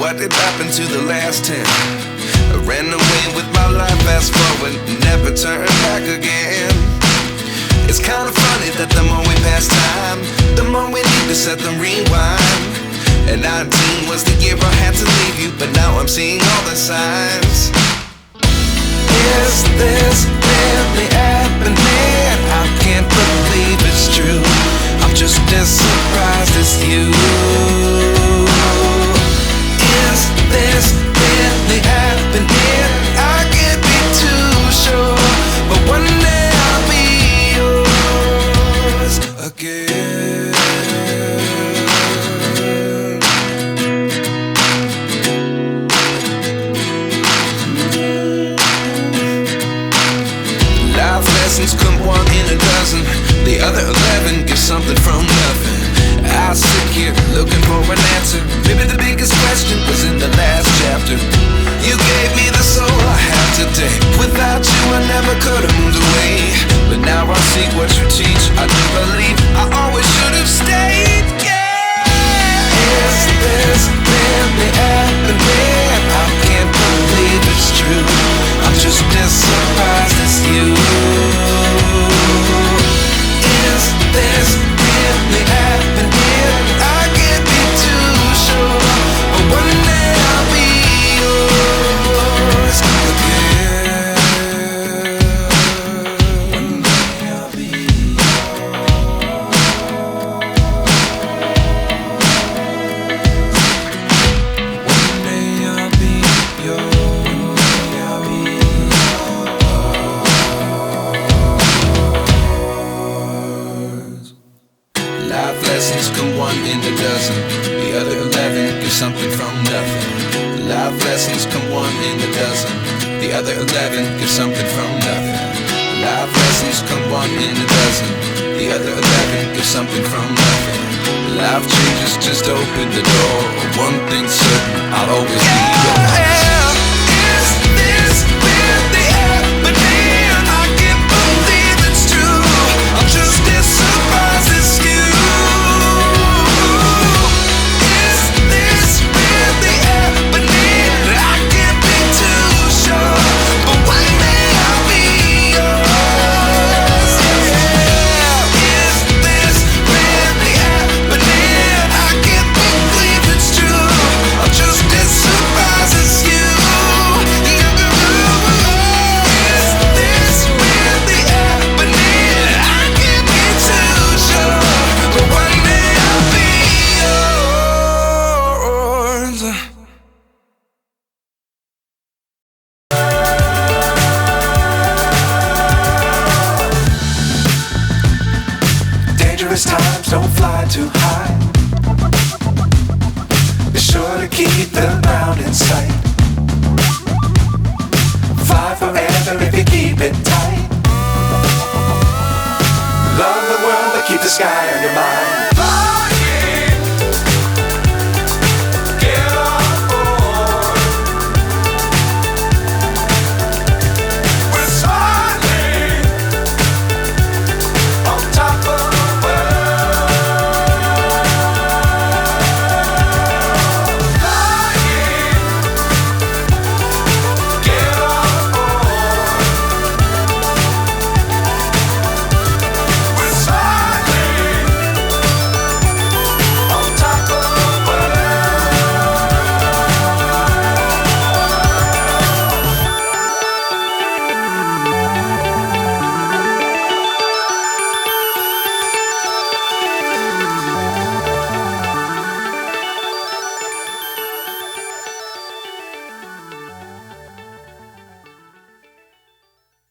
What did happen to the last 10? I ran away with my life, fast forward, never turn back again. It's kind of funny that the more we pass time, the more we need to set them rewind. And 19 was the year I had to leave you, but now I'm seeing all the signs. Is this really happening? I can't believe it's true. I'm just as surprised as you. Is this really happening? I can't be too sure, but one day I'll be yours again. Life lessons come one in a dozen. The other 11 get something from nothing. I sit here looking for an answer. Maybe the biggest question was in the last chapter. You gave me the soul I have today. Without you I never could have moved away. But now I see what you teach. I do believe I always should have stayed. Yeah. Is this really happening? I can't believe it's true. I'm just as surprised as you. Is this really happening? I can't be too sure, but one day I'll be yours again. One day I'll be yours. One day I'll be yours. One day I'll be yours. Life lessons come one in a dozen. The other 11 give something from nothing. Life lessons come one in a dozen. The other 11 give something from nothing. Life lessons come one in a dozen. The other 11 give something from nothing. Life changes, just open the door. One thing's certain, I'll always be yours. Is this really happening? I can't believe it's true. I'm just as surprised as you. Dangerous times, don't fly too high. Be sure to keep the ground in sight. Fly forever if you keep it tight. Love the world, but keep the sky on your mind.